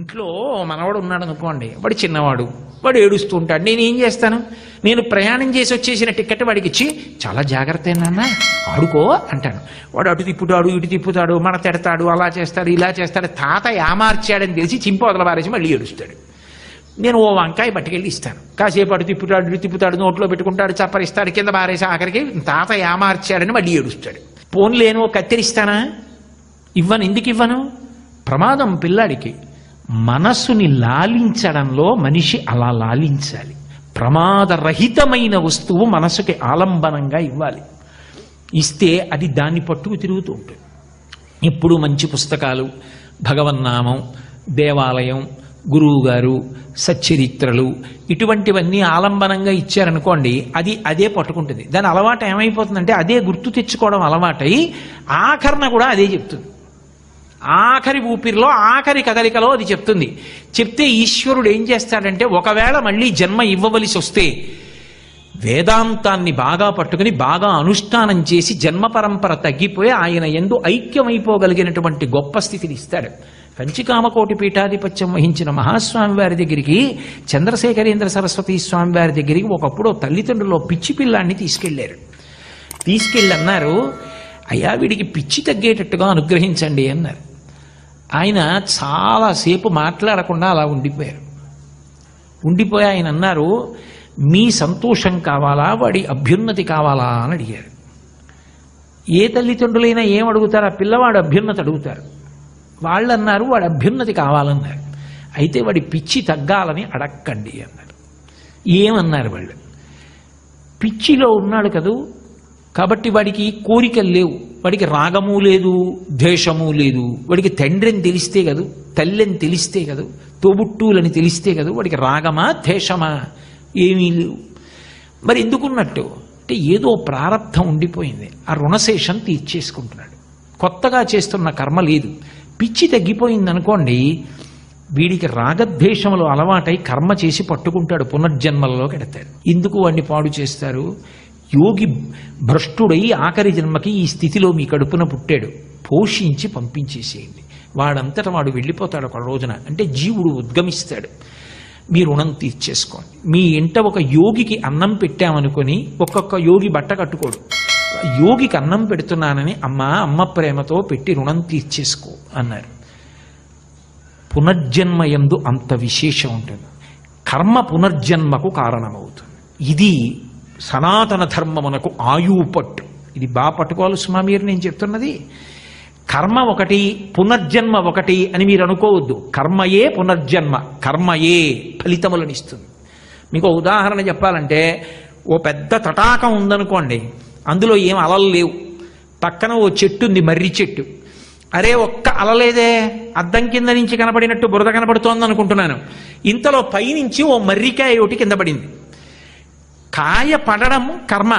ఇంట్లో మనవాడు ఉన్నాడు అనుకోండి, వాడు చిన్నవాడు, వాడు ఏడుస్తూ ఉంటాడు. నేను ఏం చేస్తాను? నేను ప్రయాణం చేసి వచ్చేసిన టికెట్ వాడికి ఇచ్చి చాలా జాగ్రత్త నాన్న ఆడుకో అంటాను. వాడు అటు తిప్పుతాడు, ఇటు తిప్పుతాడు, మన తిడతాడు, అలా చేస్తాడు, ఇలా చేస్తాడు. తాత ఏమార్చాడని తెలిసి చింపవదల పారేసి మళ్ళీ ఏడుస్తాడు. నేను ఓ వంకాయ పట్టుకెళ్ళి ఇస్తాను. కాసేపు అటు తిప్పుతాడు, ఇటు తిప్పుతాడు, నోట్లో పెట్టుకుంటాడు, చప్పరిస్తాడు, కింద పారేసి ఆఖరికి తాత ఏమార్చాడని మళ్ళీ ఏడుస్తాడు. పోన్లేను ఓ కత్తిరిస్తానా? ఇవ్వను. ఎందుకు ఇవ్వను? ప్రమాదం పిల్లాడికి. మనస్సుని లాలించడంలో మనిషి అలా లాలించాలి. ప్రమాదరహితమైన వస్తువు మనసుకి ఆలంబనంగా ఇవ్వాలి. ఇస్తే అది దాన్ని పట్టుకు తిరుగుతూ ఉంటుంది. ఇప్పుడు మంచి పుస్తకాలు, భగవన్నామం, దేవాలయం, గురువుగారు, సచ్చరిత్రలు, ఇటువంటివన్నీ ఆలంబనంగా ఇచ్చారనుకోండి, అది అదే పట్టుకుంటుంది. దాని అలవాటు ఏమైపోతుందంటే అదే గుర్తు తెచ్చుకోవడం అలవాటై ఆఖరణ కూడా అదే చెప్తుంది. ఆఖరి ఊపిరిలో, ఆఖరి కదలికలో అది చెప్తుంది. చెప్తే ఈశ్వరుడు ఏం చేస్తాడంటే, ఒకవేళ మళ్ళీ జన్మ ఇవ్వవలసి వస్తే వేదాంతాన్ని బాగా పట్టుకుని బాగా అనుష్ఠానం చేసి జన్మ పరంపర తగ్గిపోయి ఆయన యందు ఐక్యమైపోగలిగినటువంటి గొప్ప స్థితిని ఇస్తాడు. కంచికామకోటి పీఠాధిపత్యం వహించిన మహాస్వామి వారి దగ్గరికి, చంద్రశేఖరేంద్ర సరస్వతి స్వామి వారి దగ్గరికి ఒకప్పుడు తల్లిదండ్రులు పిచ్చి పిల్లాన్ని తీసుకెళ్ళి అన్నారు, అయ్యా వీడికి పిచ్చి తగ్గేటట్టుగా అనుగ్రహించండి అన్నారు. ఆయన చాలాసేపు మాట్లాడకుండా అలా ఉండిపోయి ఆయన అన్నారు, మీ సంతోషం కావాలా, వాడి అభ్యున్నతి కావాలా అని అడిగారు. ఏ తల్లిదండ్రులైనా ఏం అడుగుతారు? ఆ పిల్లవాడు అభ్యున్నతి అడుగుతారు. వాళ్ళు అన్నారు, వాడి అభ్యున్నతి కావాలన్నారు. అయితే వాడి పిచ్చి తగ్గాలని అడక్కండి అన్నారు. ఏమన్నారు వాళ్ళు? పిచ్చిలో ఉన్నాడు కదూ, కాబట్టి వాడికి కోరికలు లేవు, వాడికి రాగము లేదు, ద్వేషము లేదు. వాడికి తండ్రిని తెలిస్తే కదూ, తల్లిని తెలిస్తే కదూ, తోబుట్టులని తెలిస్తే కదూ, వాడికి రాగమా ద్వేషమా ఏమీ లేవు. మరి ఎందుకున్నట్టు అంటే ఏదో ప్రారంధం ఉండిపోయింది, ఆ రుణశేషం తీర్చేసుకుంటున్నాడు. కొత్తగా చేస్తున్న కర్మ లేదు. పిచ్చి తగ్గిపోయింది అనుకోండి, వీడికి రాగద్వేషములు అలవాటై కర్మ చేసి పట్టుకుంటాడు, పునర్జన్మలలో కడతాడు. ఎందుకు వాడిని పాడు చేస్తారు? యోగి భ్రష్టుడై ఆఖరి జన్మకి ఈ స్థితిలో మీ కడుపున పుట్టాడు, పోషించి పంపించేసేయండి, వాడంతటా వాడు వెళ్ళిపోతాడు ఒక రోజున. అంటే జీవుడు ఉద్గమిస్తాడు. మీ రుణం తీర్చేసుకోండి. మీ ఇంట ఒక యోగికి అన్నం పెట్టామనుకొని ఒక్కొక్క యోగి బట్ట కట్టుకోడు. యోగికి అన్నం పెడుతున్నానని అమ్మ ప్రేమతో పెట్టి రుణం తీర్చేసుకో అన్నారు. పునర్జన్మయందు అంత విశేషం ఉంటుంది. కర్మ పునర్జన్మకు కారణమవుతుంది. ఇది సనాతన ధర్మమునకు ఆయువు పట్టు. ఇది బాగా పట్టుకోవాలి సుమా. మీరు నేను చెప్తున్నది కర్మ ఒకటి, పునర్జన్మ ఒకటి అని మీరు అనుకోవద్దు. కర్మయే పునర్జన్మ, కర్మయే ఫలితములనిస్తుంది. మీకు ఉదాహరణ చెప్పాలంటే, ఓ పెద్ద తటాకం ఉందనుకోండి, అందులో ఏం అలలు లేవు, పక్కన ఓ చెట్టు ఉంది, మర్రి చెట్టు. అరే ఒక్క అలలేదే, అద్దం కింద నుంచి కనబడినట్టు బురద కనబడుతోంది అనుకుంటున్నాను. ఇంతలో పైనుంచి ఓ మర్రికాయ ఒకటి కింద పడింది. కాయ పడడం కర్మ,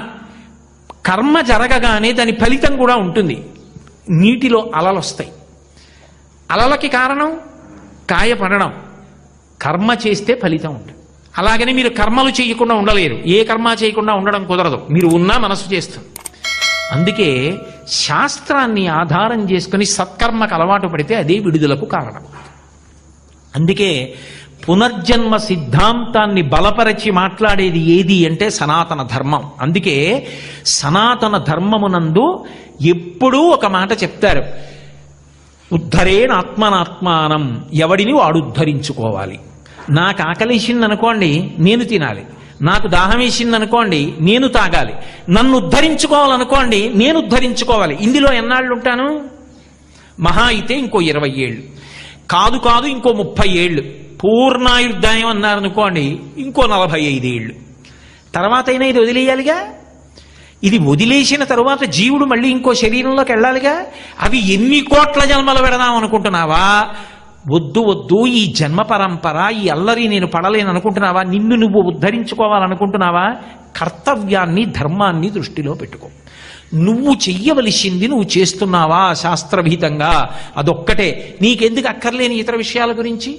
కర్మ జరగగానే దాని ఫలితం కూడా ఉంటుంది. నీటిలో అలలు వస్తాయి. అలలకి కారణం కాయ పడడం. కర్మ చేస్తే ఫలితం ఉంటుంది. అలాగని మీరు కర్మలు చేయకుండా ఉండలేరు. ఏ కర్మ చేయకుండా ఉండడం కుదరదు. మీరు ఉన్నా మనసు చేస్తుంది. అందుకే శాస్త్రాన్ని ఆధారం చేసుకుని సత్కర్మకు అలవాటు పడితే అదే విడుదలకు కారణం. అందుకే పునర్జన్మ సిద్ధాంతాన్ని బలపరచి మాట్లాడేది ఏది అంటే సనాతన ధర్మం. అందుకే సనాతన ధర్మమునందు ఎప్పుడూ ఒక మాట చెప్తారు, ఉద్ధరేణ ఆత్మనాత్మానం. ఎవడిని వాడు ఉద్ధరించుకోవాలి. నాకు ఆకలేసింది అనుకోండి, నేను తినాలి. నాకు దాహం వేసింది అనుకోండి, నేను తాగాలి. నన్ను ఉద్ధరించుకోవాలనుకోండి, నేను ఉద్ధరించుకోవాలి. ఇందులో ఎన్నాళ్ళు ఉంటాను? మహా అయితే ఇంకో 20 ఏళ్ళు, కాదు ఇంకో 30 ఏళ్ళు. పూర్ణాయుర్దాయం అన్నారనుకోండి, ఇంకో 45 ఏళ్ళు. తర్వాత అయినా ఇది వదిలేయాలిగా. ఇది వదిలేసిన తరువాత జీవుడు మళ్ళీ ఇంకో శరీరంలోకి వెళ్ళాలిగా. అవి ఎన్ని కోట్ల జన్మలు పెడదాం అనుకుంటున్నావా? వద్దు, ఈ జన్మ పరంపర, ఈ అల్లరి నేను పడలేను అనుకుంటున్నావా? నిన్ను నువ్వు ఉద్ధరించుకోవాలనుకుంటున్నావా? కర్తవ్యాన్ని, ధర్మాన్ని దృష్టిలో పెట్టుకో. నువ్వు చెయ్యవలసింది నువ్వు చేస్తున్నావా శాస్త్రవిహితంగా? అదొక్కటే. నీకెందుకు అక్కర్లేని ఇతర విషయాల గురించి?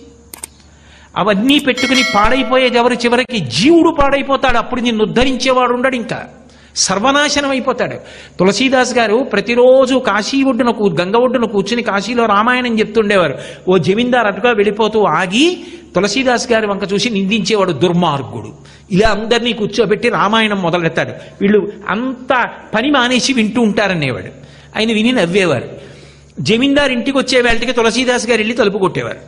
అవన్నీ పెట్టుకుని పాడైపోయేది ఎవరు? చివరికి జీవుడు పాడైపోతాడు. అప్పుడు నిన్ను ఉద్ధరించేవాడు ఉండడు. ఇంకా సర్వనాశనం అయిపోతాడు. తులసీదాస్ గారు ప్రతిరోజు కాశీ ఒడ్డున గంగ ఒడ్డున కూర్చుని కాశీలో రామాయణం చెప్తుండేవారు. ఓ జమీందారు అటుగా వెళ్ళిపోతూ ఆగి తులసీదాస్ గారి వంక చూసి నిందించేవాడు, దుర్మార్గుడు. ఇలా అందరినీ కూర్చోబెట్టి రామాయణం మొదలెడతాడు. వీళ్ళు అంత పని మానేసి వింటూ ఉంటారనేవాడు. ఆయన విని నవ్వేవారు. జమీందారు ఇంటికి వచ్చే వేళకి తులసీదాస్ గారు వెళ్ళి తలుపు కొట్టేవారు.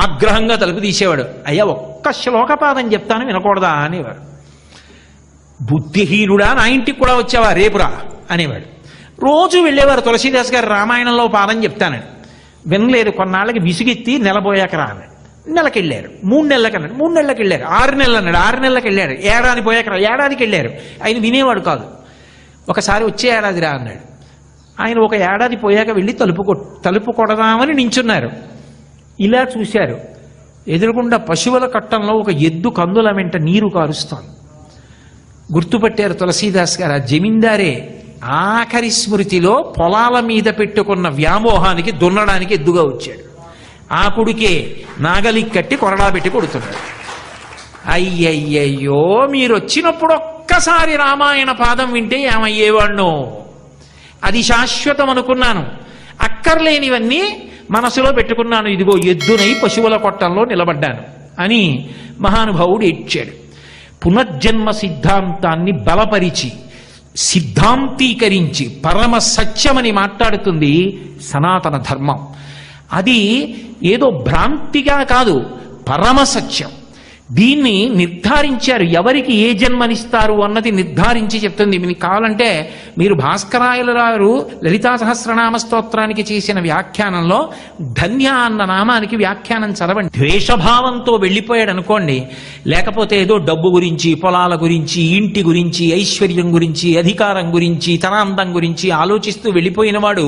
ఆగ్రహంగా తలుపు తీసేవాడు. అయ్యా ఒక్క శ్లోకపాదం చెప్తాను వినకూడదా అనేవారు. బుద్ధిహీనుడా, నా ఇంటికి కూడా వచ్చావా, రేపురా అనేవాడు. రోజు వెళ్ళేవారు తులసీదాస్ గారు రామాయణంలో పాదం చెప్తానని. వినలేదు. కొన్నాళ్ళకి విసుగెత్తి నెలపోయాక రా అన్నాడు. నెలకెళ్ళారు. 3 నెలలకు అన్నాడు. 3 నెలలకు వెళ్ళారు. 6 నెలలు అన్నాడు. 6 నెలలకు వెళ్ళారు. ఏడాది పోయాక రా, ఏడాదికి వెళ్ళారు. ఆయన వినేవాడు కాదు. ఒకసారి వచ్చే ఏడాది రా అన్నాడు. ఆయన ఒక ఏడాది పోయాక వెళ్ళి తలుపు కొడదామని నించున్నారు. ఇలా చూశారు. ఎదురుగుండా పశువుల కట్టంలో ఒక ఎద్దు కందుల వెంట నీరు కారుస్తోంది. గుర్తుపట్టారు తులసీదాస్ గారు. ఆ జమీందారే ఆఖరి స్మృతిలో పొలాల మీద పెట్టుకున్న వ్యామోహానికి దున్నడానికి ఎద్దుగా వచ్చాడు. ఆ కొడుకే నాగలి కట్టి కొరడా పెట్టి కొడుతున్నాడు. అయ్యయ్యయ్యో, మీరు వచ్చినప్పుడు ఒక్కసారి రామాయణ పాదం వింటే ఏమయ్యేవాణ్ణో, అది శాశ్వతం అనుకున్నాను. అక్కర్లేనివన్నీ మనసులో పెట్టుకున్నాను. ఇదిగో ఎద్దునై పశువుల కొట్టంలో నిలబడ్డాను అని మహానుభావుడు ఏడ్చాడు. పునర్జన్మ సిద్ధాంతాన్ని బలపరిచి సిద్ధాంతీకరించి పరమ సత్యమని మాట్లాడుతుంది సనాతన ధర్మం. అది ఏదో భ్రాంతిగా కాదు, పరమ సత్యం. దీన్ని నిర్ధారించారు. ఎవరికి ఏ జన్మనిస్తారు అన్నది నిర్ధారించి చెప్తుంది. మీకు కావాలంటే మీరు భాస్కరాయల గారు లలితా సహస్రనామ స్తోత్రానికి చేసిన వ్యాఖ్యానంలో ధన్య అన్న నామానికి వ్యాఖ్యానం చదవండి. ద్వేషభావంతో వెళ్ళిపోయాడు అనుకోండి, లేకపోతే ఏదో డబ్బు గురించి, పొలాల గురించి, ఇంటి గురించి, ఐశ్వర్యం గురించి, అధికారం గురించి, తన అందం గురించి ఆలోచిస్తూ వెళ్ళిపోయిన వాడు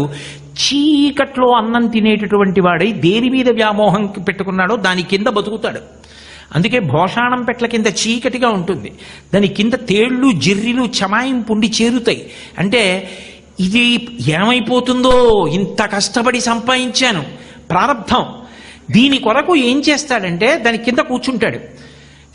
చీకట్లో అన్నం తినేటటువంటి వాడై దేని మీద వ్యామోహం పెట్టుకున్నాడో దాని కింద బతుకుతాడు. అందుకే భోషాణం పెట్ల కింద చీకటిగా ఉంటుంది. దాని కింద తేళ్లు, జిర్రిలు చమాయింపుండి చేరుతాయి. అంటే ఇది ఏమైపోతుందో, ఇంత కష్టపడి సంపాదించాను, ప్రారంధం. దీని కొరకు ఏం చేస్తాడంటే దాని కింద కూర్చుంటాడు.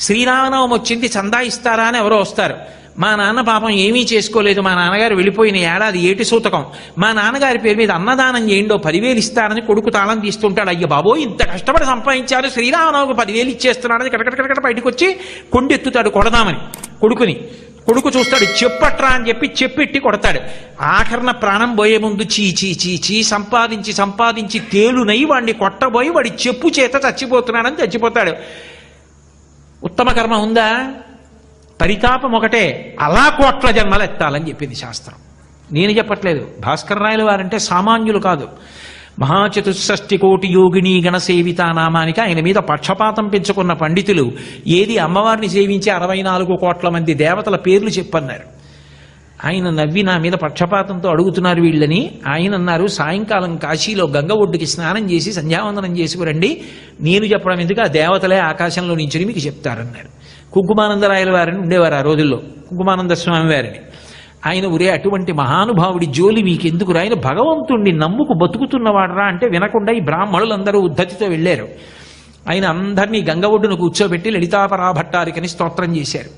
శ్రీరామనవమి వచ్చింది, చందా ఇస్తారా అని ఎవరో వస్తారు. మా నాన్న పాపం ఏమీ చేసుకోలేదు, మా నాన్నగారు వెళ్ళిపోయిన ఏడాది ఏటి సూతకం, మా నాన్నగారి పేరు మీద అన్నదానం చేయండో 10,000 ఇస్తారని కొడుకు తాళం తీస్తుంటాడు. అయ్య బాబో, ఇంత కష్టపడి సంపాదించారు, శ్రీరామనవమికి 10,000 ఇచ్చేస్తున్నాడని కటకట బయటకు వచ్చి కొండెత్తుతాడు కొడదామని కొడుకుని. కొడుకు చూస్తాడు, చెప్పట్రా అని చెప్పి చెప్పెట్టి కొడతాడు. ఆఖరణ ప్రాణం పోయే ముందు చీ చీ చీ చీ సంపాదించి తేలునై వాడిని కొట్టబోయి వాడి చెప్పు చేత చచ్చిపోతున్నాడని చచ్చిపోతాడు. ఉత్తమ కర్మ ఉందా? పరితాపం ఒకటే. అలా కోట్ల జన్మలు ఎత్తాలని చెప్పింది శాస్త్రం. నేను చెప్పట్లేదు. భాస్కర్ రాయల వారంటే సామాన్యులు కాదు. మహాచతుషష్టి కోటి యోగిని గణసేవిత నామానికి ఆయన మీద పక్షపాతం పెంచుకున్న పండితులు ఏది అమ్మవారిని సేవించి 64 కోట్ల మంది దేవతల పేర్లు చెప్పన్నారు. ఆయన నవ్వి నా మీద పక్షపాతంతో అడుగుతున్నారు వీళ్ళని. ఆయన అన్నారు, సాయంకాలం కాశీలో గంగ ఒడ్డుకి స్నానం చేసి సంధ్యావందనం చేసుకురండి, నేను చెప్పడం ఎందుకు, ఆ దేవతలే ఆకాశంలో నుంచి మీకు చెప్తారన్నారు. కుంకుమానందరాయల వారిని ఉండేవారు ఆ రోజుల్లో, కుంకుమానంద స్వామి వారిని. ఆయన ఉరే అటువంటి మహానుభావుడి జోలి మీకెందుకు, ఆయన భగవంతుణ్ణి నమ్ముకు బతుకుతున్నవాడరా అంటే వినకుండా ఈ బ్రాహ్మణులందరూ ఉద్ధతితో వెళ్ళారు. ఆయన అందరినీ గంగ ఒడ్డును కూర్చోబెట్టి లలితాపరాభట్టారికని స్తోత్రం చేశారు.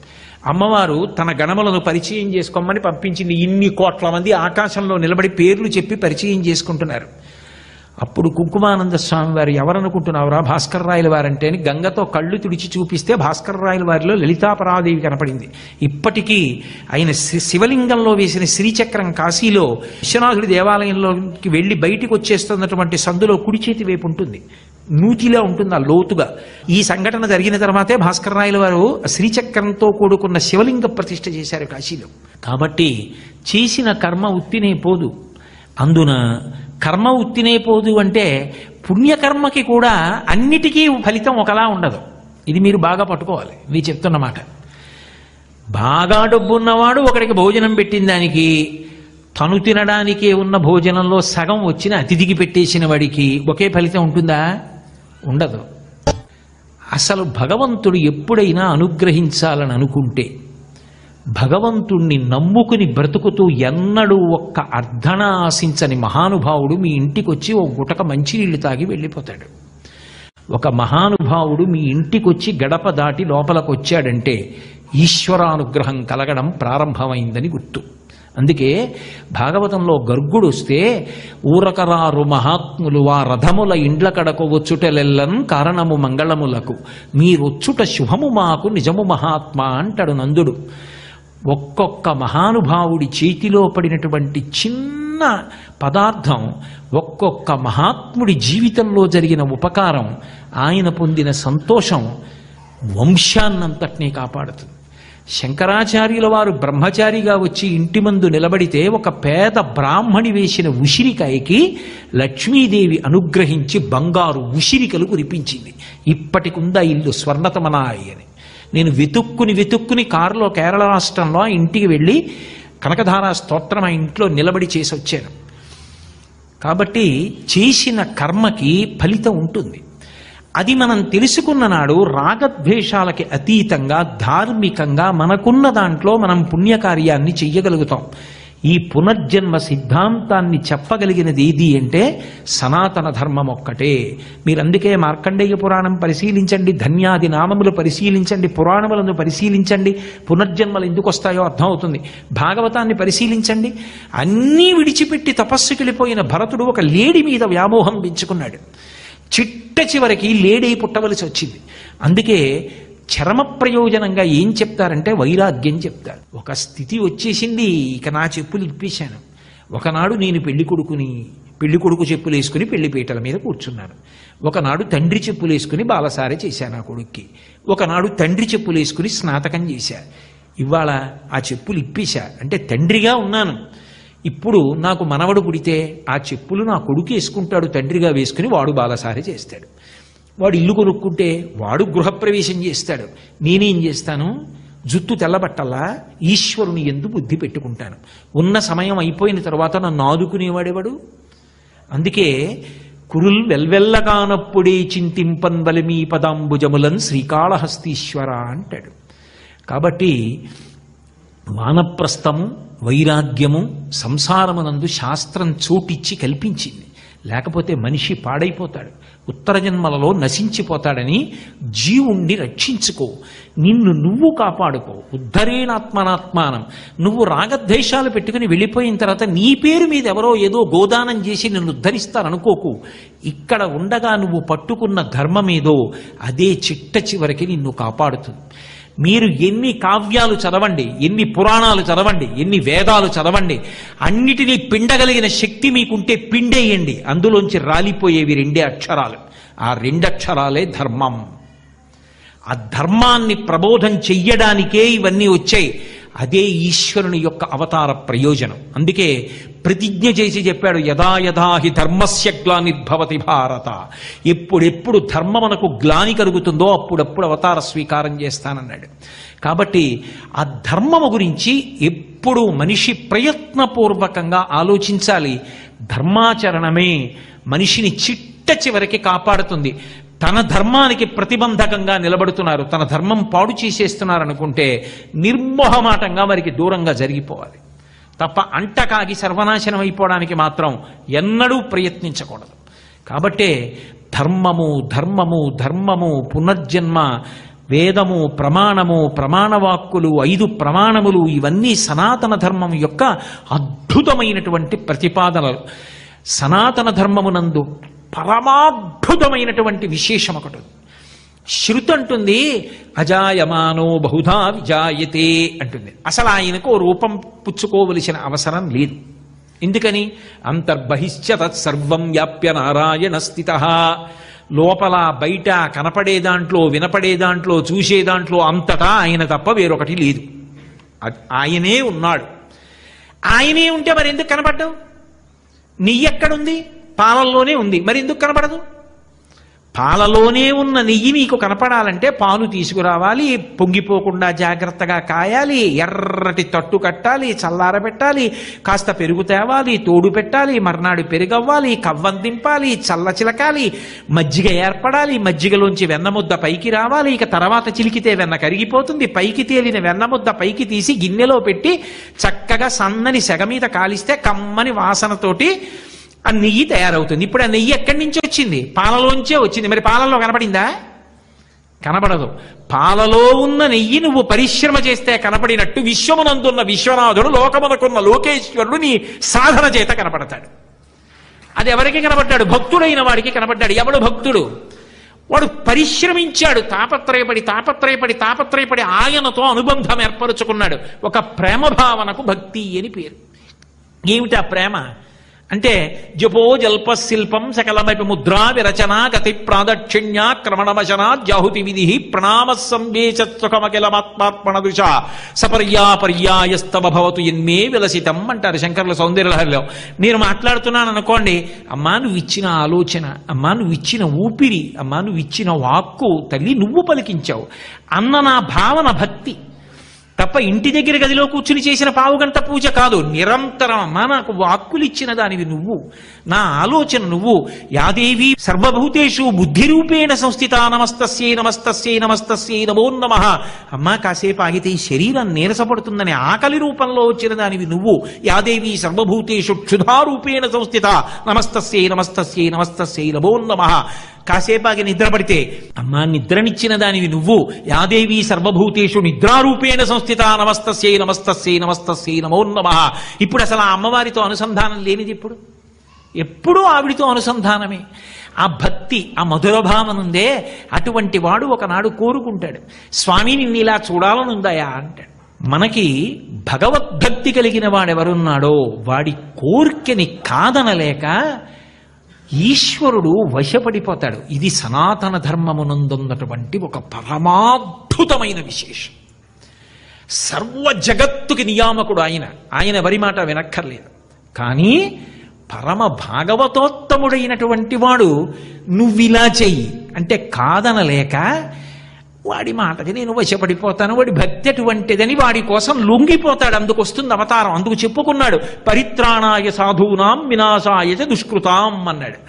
అమ్మవారు తన గణములను పరిచయం చేసుకోమని పంపించింది. ఇన్ని కోట్ల మంది ఆకాశంలో నిలబడి పేర్లు చెప్పి పరిచయం చేసుకుంటున్నారు. అప్పుడు కుంకుమానంద స్వామి వారు, ఎవరనుకుంటున్నావురా భాస్కర్ రాయల వారంటే అని గంగతో కళ్ళు తుడిచి చూపిస్తే భాస్కర్ రాయల వారిలో లలితాపరాదేవి కనపడింది. ఇప్పటికీ ఆయన శివలింగంలో వేసిన శ్రీచక్రం కాశీలో విశ్వనాథుడి దేవాలయంలోకి వెళ్ళి బయటికి వచ్చేస్తున్నటువంటి సందులో కుడి చేతి వైపు ఉంటుంది, నూతిలా ఉంటుంది ఆ లోతుగా. ఈ సంఘటన జరిగిన తర్వాతే భాస్కర్ రాయల వారు శ్రీచక్రంతో కూడుకున్న శివలింగ ప్రతిష్ఠ చేశారు కాశీలో. కాబట్టి చేసిన కర్మ ఉత్తినే పోదు. అందున కర్మ ఉత్తినే పోదు అంటే పుణ్యకర్మకి కూడా అన్నిటికీ ఫలితం ఒకలా ఉండదు. ఇది మీరు బాగా పట్టుకోవాలి. నేను చెప్తున్నమాట. బాగా డబ్బున్నవాడు ఒకడికి భోజనం పెట్టిన దానికి, తను తినడానికే ఉన్న భోజనంలో సగం వచ్చిన అతిథికి పెట్టేసిన వాడికి ఒకే ఫలితం ఉంటుందా? ఉండదు. అసలు భగవంతుడు ఎప్పుడైనా అనుగ్రహించాలని అనుకుంటే భగవంతుణ్ణి నమ్ముకుని బ్రతుకుతూ ఎన్నడూ ఒక్క అర్ధన ఆశించని మహానుభావుడు మీ ఇంటికి వచ్చి ఓ గుటక మంచినీళ్లు తాగి వెళ్ళిపోతాడు. ఒక మహానుభావుడు మీ ఇంటికి వచ్చి గడప దాటి లోపలికి వచ్చాడంటే ఈశ్వరానుగ్రహం కలగడం ప్రారంభమైందని గుర్తు. అందుకే భాగవతంలో గర్గుడు వస్తే ఊరకరారు మహాత్ములు ఆ రథముల ఇండ్ల కడకు వచ్చుటలెల్లను కారణము మంగళములకు మీరొచ్చుట శుభము మాకు నిజము మహాత్మా అంటాడు నందుడు. ఒక్కొక్క మహానుభావుడి చేతిలో పడినటువంటి చిన్న పదార్థం, ఒక్కొక్క మహాత్ముడి జీవితంలో జరిగిన ఉపకారం, ఆయన పొందిన సంతోషం వంశాన్నంతటినీ కాపాడుతుంది. శంకరాచార్యుల వారు బ్రహ్మచారిగా వచ్చి ఇంటి ముందు నిలబడితే ఒక పేద బ్రాహ్మణి వేసిన ఉసిరికాయకి లక్ష్మీదేవి అనుగ్రహించి బంగారు ఉసిరికలు కురిపించింది. ఇప్పటికుందా ఇల్లు స్వర్ణతమనాయి అని. నేను వెతుక్కుని కారులో కేరళ రాష్ట్రంలో ఆ ఇంటికి వెళ్ళి కనకధారా స్తోత్రం ఆ ఇంట్లో నిలబడి చేసి వచ్చాను. కాబట్టి చేసిన కర్మకి ఫలితం ఉంటుంది. అది మనం తెలుసుకున్న నాడు రాగద్వేషాలకి అతీతంగా ధార్మికంగా మనకున్న దాంట్లో మనం పుణ్యకార్యాన్ని చెయ్యగలుగుతాం. ఈ పునర్జన్మ సిద్ధాంతాన్ని చెప్పగలిగినది ఏది అంటే సనాతన ధర్మం ఒక్కటే. మీరు అందుకే మార్కండేయ పురాణం పరిశీలించండి, ధన్యాది నామములు పరిశీలించండి, పురాణములను పరిశీలించండి, పునర్జన్మలు ఎందుకు వస్తాయో అర్థమవుతుంది. భాగవతాన్ని పరిశీలించండి. అన్నీ విడిచిపెట్టి తపస్సుకి వెళ్ళిపోయిన భరతుడు ఒక లేడి మీద వ్యామోహం పెంచుకున్నాడు. చిట్ట చివరికి లేడీ పుట్టవలసి వచ్చింది. అందుకే చరమ ప్రయోజనంగా ఏం చెప్తారంటే వైరాగ్యం చెప్తారు. ఒక స్థితి వచ్చేసింది, ఇక నా చెప్పులు ఇప్పేశాను. ఒకనాడు నేను పెళ్లి కొడుకు చెప్పులు వేసుకుని పెళ్లిపీటల మీద కూర్చున్నాను. ఒకనాడు తండ్రి చెప్పులు వేసుకుని బాలసారి చేశాను ఆ కొడుక్కి. ఒకనాడు తండ్రి చెప్పులు వేసుకుని స్నాతకం చేశా. ఇవాళ ఆ చెప్పులు ఇప్పేశా అంటే తండ్రిగా ఉన్నాను. ఇప్పుడు నాకు మనవడు పుడితే ఆ చెప్పులు నా కొడుకు వేసుకుంటాడు, తండ్రిగా వేసుకుని వాడు బాలసారి చేస్తాడు. వాడు ఇల్లు కొనుక్కుంటే వాడు గృహప్రవేశం చేస్తాడు. నేనేం చేస్తాను? జుత్తు తెల్లబట్టల్లా ఈశ్వరుని యందు బుద్ధి పెట్టుకుంటాను. ఉన్న సమయం అయిపోయిన తర్వాత నన్ను ఆదుకునేవాడేవాడు. అందుకే కురుల్ వెల్వెల్లగానప్పుడే చింతింపన్ బలిమీ పదాంబుజములన్ శ్రీకాళహస్తీశ్వర అంటాడు. కాబట్టి వానప్రస్థము, వైరాగ్యము సంసారమునందు శాస్త్రం చోటిచ్చి కల్పించింది. లేకపోతే మనిషి పాడైపోతాడు, ఉత్తర జన్మలలో నశించిపోతాడని జీవుణ్ణి రక్షించుకో, నిన్ను నువ్వు కాపాడుకో. ఉద్ధరేణాత్మనాత్మానం. నువ్వు రాగద్వేషాలు పెట్టుకుని వెళ్ళిపోయిన తర్వాత నీ పేరు మీద ఎవరో ఏదో గోదానం చేసి నిన్ను ఉద్ధరిస్తారనుకోకు. ఇక్కడ ఉండగా నువ్వు పట్టుకున్న ధర్మమేదో అదే చిట్ట చివరికి నిన్ను కాపాడుతుంది. మీరు ఎన్ని కావ్యాలు చదవండి, ఎన్ని పురాణాలు చదవండి, ఎన్ని వేదాలు చదవండి, అన్నిటినీ పిండగలిగిన శక్తి మీకుంటే పిండేయండి. అందులోంచి రాలిపోయేవి రెండే అక్షరాలు. ఆ రెండక్షరాలే ధర్మం. ఆ ధర్మాన్ని ప్రబోధం చెయ్యడానికే ఇవన్నీ వచ్చాయి. అదే ఈశ్వరుని యొక్క అవతార ప్రయోజనం. అందుకే ప్రతిజ్ఞ చేసి చెప్పాడు, యదా యదా హి ధర్మస్య గ్లానిర్భవతి భారత. ఎప్పుడెప్పుడు ధర్మమునకు గ్లాని కలుగుతుందో అప్పుడప్పుడు అవతార స్వీకారం చేస్తానన్నాడు. కాబట్టి ఆ ధర్మము గురించి ఎప్పుడు మనిషి ప్రయత్నపూర్వకంగా ఆలోచించాలి. ధర్మాచరణమే మనిషిని చిట్ట చివరికి కాపాడుతుంది. తన ధర్మానికి ప్రతిబంధకంగా నిలబడుతున్నారు, తన ధర్మం పాడు చేసేస్తున్నారు అనుకుంటే నిర్మోహమాటంగా వారికి దూరంగా జరిగిపోవాలి తప్ప అంటకాగి సర్వనాశనం అయిపోవడానికి మాత్రం ఎన్నడూ ప్రయత్నించకూడదు. కాబట్టే ధర్మము ధర్మము ధర్మము పునర్జన్మ, వేదము, ప్రమాణము, ప్రమాణవాక్కులు, 5 ప్రమాణములు, ఇవన్నీ సనాతన ధర్మం యొక్క అద్భుతమైనటువంటి ప్రతిపాదనలు. సనాతన ధర్మమునందు పరమాద్భుతమైనటువంటి విశేషం ఒకటి. శృతి అంటుంది అజాయమానో బహుధా విజాయతే అంటుంది. అసలు ఆయనకు రూపం పుచ్చుకోవలసిన అవసరం లేదు. ఎందుకని? అంతర్బహిశ్చ తత్సర్వం వ్యాప్య నారాయణ స్థితః. లోపల బయట కనపడే దాంట్లో, వినపడే దాంట్లో, చూసే దాంట్లో అంతటా ఆయన తప్ప వేరొకటి లేదు. ఆయనే ఉన్నాడు. ఆయనే ఉంటే మరి ఎందుకు కనపడ్డావు? నెయ్యి ఎక్కడుంది? పాలల్లోనే ఉంది. మరి ఎందుకు కనపడదు? పాలలోనే ఉన్న నెయ్యి మీకు కనపడాలంటే పాలు తీసుకురావాలి, పొంగిపోకుండా జాగ్రత్తగా కాయాలి, ఎర్రటి తట్టు కట్టాలి, చల్లారబెట్టాలి, కాస్త పెరుగు తేవాలి, తోడు పెట్టాలి, మర్నాడు పెరుగవ్వాలి, కవ్వం దింపాలి, చల్ల చిలకాలి, మజ్జిగ ఏర్పడాలి, మజ్జిగలోంచి వెన్నముద్ద పైకి రావాలి, ఇక తర్వాత చిలికితే వెన్న కరిగిపోతుంది, పైకి తేలిన వెన్నముద్ద పైకి తీసి గిన్నెలో పెట్టి చక్కగా సన్నని సెగ మీద కాలిస్తే కమ్మని వాసనతోటి ఆ నెయ్యి తయారవుతుంది. ఇప్పుడు ఆ నెయ్యి ఎక్కడి నుంచి వచ్చింది? పాలలోంచే వచ్చింది. మరి పాలల్లో కనపడిందా? కనబడదు. పాలలో ఉన్న నెయ్యి నువ్వు పరిశ్రమ చేస్తే కనపడినట్టు విశ్వమునందున్న విశ్వనాథుడు, లోకమునకున్న లోకేశ్వరుడు నీ సాధన చేత కనపడతాడు. అది ఎవరికి కనబడ్డాడు? భక్తుడైన వాడికి కనబడ్డాడు. ఎవడు భక్తుడు? వాడు పరిశ్రమించాడు, తాపత్రయపడి ఆయనతో అనుబంధం ఏర్పరుచుకున్నాడు. ఒక ప్రేమ భావనకు భక్తి అని పేరు. ఏమిటి ఆ ప్రేమ అంటే? జపో జల్ప శిల్పం సకలమపి ముద్రా విరచన గతి ప్రాదక్షిణ్యా క్రమణవశనా జాహుతి విధి ప్రణామ సంవేశత్వకమఖిలమాత్మాత్మణ దృశ సపర్యాపర్యాయస్తవ భవతు ఎన్మే విలసితం అంటారు శంకరుల సౌందర్యలహరిలో. నేను మాట్లాడుతున్నాను అనుకోండి, అమ్మా నువ్వు ఇచ్చిన ఆలోచన, అమ్మా నువ్వు ఇచ్చిన ఊపిరి, అమ్మా నువ్వు ఇచ్చిన వాక్కు తల్లి నువ్వు పలికించావు అన్న నా భావన భక్తి తప్ప ఇంటి దగ్గర గదిలో కూర్చుని చేసిన పావుగంట పూజ కాదు. నిరంతరం అమ్మా నాకు వాక్కులు ఇచ్చిన దానివి నువ్వు, నా ఆలోచన నువ్వు. యాదేవి సర్వభూతేషు బుద్ధిరూపేణ సంస్థిత నమస్తస్యై నమస్తస్యై నమస్తస్యై నమో నమః. అమ్మా కాసేపు ఆగితే ఈ శరీరం నీరసపడుతుందని ఆకలి రూపంలో వచ్చిన దానివి నువ్వు. యాదేవి సర్వభూతేషు క్షుధారూపేణ సంస్థిత నమస్తస్యై నమస్తస్యై నమస్తస్యై నమో నమః. కాసేపాకి నిద్రపడితే అమ్మా నిద్రనిచ్చిన దానివి నువ్వు. యాదేవి సర్వభూతేషు నిద్రారూపేణ సంస్థిత నమస్తస్యై నమస్తస్యై నమస్తస్యై నమో నమః. ఇప్పుడు అసలు ఆ అమ్మవారితో అనుసంధానం లేనిది ఎప్పుడూ ఆవిడితో అనుసంధానమే. ఆ భక్తి, ఆ మధుర భావనుందే, అటువంటి వాడు ఒకనాడు కోరుకుంటాడు, స్వామి నిన్ను ఇలా చూడాలనుందయా అంటాడు. మనకి భగవద్భక్తి కలిగిన వాడెవరున్నాడో వాడి కోరికని కాదనలేక ఈశ్వరుడు వశపడిపోతాడు. ఇది సనాతన ధర్మమునందున్నటువంటి ఒక పరమాద్భుతమైన విశేషం. సర్వ జగత్తుకి నియామకుడు ఆయన ఎవరి మాట వినక్కర్లేదు. కానీ పరమ భాగవతోత్తముడైనటువంటి వాడు నువ్విలా చెయ్యి అంటే కాదనలేక వాడి మాటకి నేను వశపడిపోతాను, వాడి భక్తి అటువంటిదని వాడి కోసం లొంగిపోతాడు. అందుకు వస్తుంది అవతారం. అందుకు చెప్పుకున్నాడు పరిత్రాణాయ సాధూనాం వినాశాయ చ దుష్కృతాం అన్నాడు.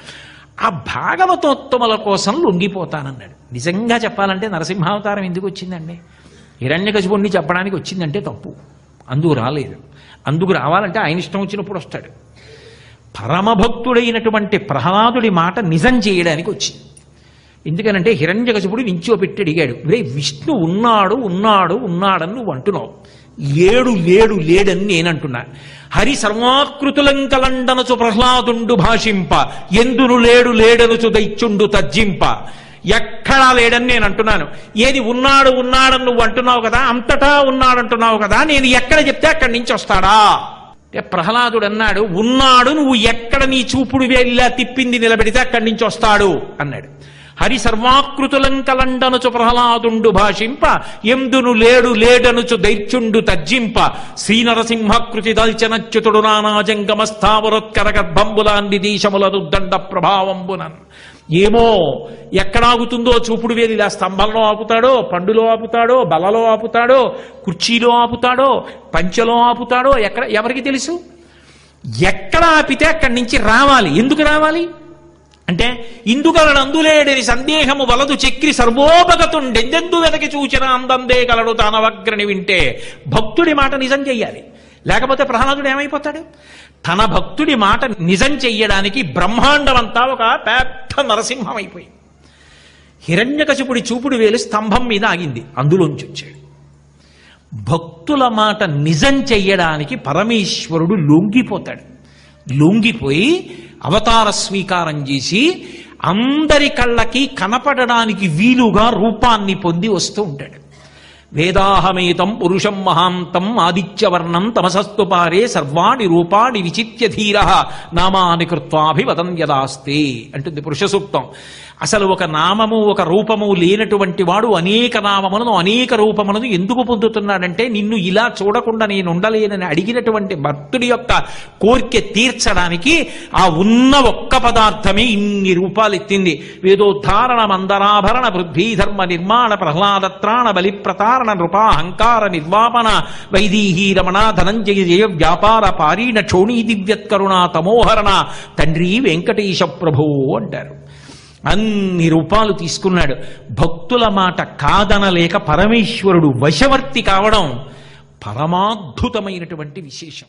ఆ భాగవతోత్తముల కోసం లొంగిపోతానన్నాడు. నిజంగా చెప్పాలంటే నరసింహావతారం ఎందుకు వచ్చిందండి? హిరణ్యకశిపుణ్ణి చెప్పడానికి వచ్చిందంటే తప్పు. అందుకు రాలేదు. అందుకు రావాలంటే ఆయన ఇష్టం వచ్చినప్పుడు వస్తాడు. పరమభక్తుడైనటువంటి ప్రహ్లాదుడి మాట నిజం చేయడానికి వచ్చింది. ఎందుకనంటే హిరణ్యకశిపుడు నించోపెట్టి అడిగాడు, రే విష్ణు ఉన్నాడు ఉన్నాడు ఉన్నాడని నువ్వు అంటున్నావు, లేడని నేనంటున్నా. హరి సర్వాకృతులంకలండనచు ప్రహ్లాదుండు భాషింప ఎందును లేడనుచు దైత్యుండు తర్జింప. ఎక్కడా లేడని నేను అంటున్నాను. ఏది ఉన్నాడని నువ్వు అంటున్నావు కదా, అంతటా ఉన్నాడంటున్నావు కదా, నేను ఎక్కడ చెప్తే అక్కడి నుంచి వస్తాడా? ప్రహ్లాదుడు అన్నాడు, ఉన్నాడు, నువ్వు ఎక్కడ నీ చూపుడు వేలిలా తిప్పింది నిలబెడితే అక్కడి నుంచి వస్తాడు అన్నాడు. హరి సర్వాకృతులంకలండనుచు ప్రహ్లాదుండు భాషింప ఎందును లేడనుచు దైత్యుండు తర్జింప. శ్రీనరసింహకృతి దల్చనచ్యుతుడు నానాజంగమ స్థావరోత్కర గర్భంబులాంది దేశముల దుద్దండ ప్రభావంబునన్. ఏమో ఎక్కడాగుతుందో చూపుడు వేలు, ఇలా స్తంభంలో ఆపుతాడో, పండులో ఆపుతాడో, బలలో ఆపుతాడో, కుర్చీలో ఆపుతాడో, పంచెలో ఆపుతాడో, ఎవరికి తెలుసు? ఎక్కడ ఆపితే అక్కడి నుంచి రావాలి. ఎందుకు రావాలి అంటే ఇందుగలడు అందులేడని సందేహము వలదు చక్రి సర్వోపగతుండెందెందు వెతకి చూచిన అందందే గలడు తానవగ్రని వింటే. భక్తుడి మాట నిజం చెయ్యాలి, లేకపోతే ప్రహ్లాదుడు ఏమైపోతాడు? తన భక్తుడి మాట నిజం చెయ్యడానికి బ్రహ్మాండం అంతా ఒక పెద్ద నరసింహం అయిపోయింది. హిరణ్యకశిపుడి చూపుడు వేలు స్తంభం మీద ఆగింది, అందులోంచి వచ్చాడు. భక్తుల మాట నిజం చెయ్యడానికి పరమేశ్వరుడు లొంగిపోతాడు. లొంగిపోయి అవతార స్వీకారం చేసి అందరి కళ్ళకి కనపడడానికి వీలుగా రూపాన్ని పొంది వస్తూ ఉంటాడు. వేదాహమేతం పురుషం మహాంతం ఆదిత్యవర్ణం తమసస్తు పారే సర్వాణి రూపాణి విచిత్య ధీర నామాని కృత్వాభివదన్యదాస్తే అంటుంది పురుష సూక్తం. అసలు ఒక నామము ఒక రూపము లేనటువంటి వాడు అనేక నామములను అనేక రూపములను ఎందుకు పొందుతున్నాడంటే నిన్ను ఇలా చూడకుండా నేను ఉండలేనని అడిగినటువంటి భక్తుడి యొక్క కోరిక తీర్చడానికి ఆ ఉన్న ఒక్క పదార్థమే ఇన్ని రూపాలు ఎత్తింది. వేదోద్ధారణ మందరాభరణ పృథ్వీధర్మ నిర్మాణ ప్రహ్లాదత్రాణ బలిప్రతారణ నృపాహంకార నిర్వాపన వైదీహీ రమణ ధనంజయ జయ వ్యాపార పారీణ క్షోణీ దివ్యత్కరుణ తమోహరణ తండ్రి వెంకటేశ ప్రభో అంటారు. అన్ని రూపాలు తీసుకున్నాడు. భక్తుల మాట కాదనలేక పరమేశ్వరుడు వశవర్తి కావడం పరమాద్భుతమైనటువంటి విశేషం.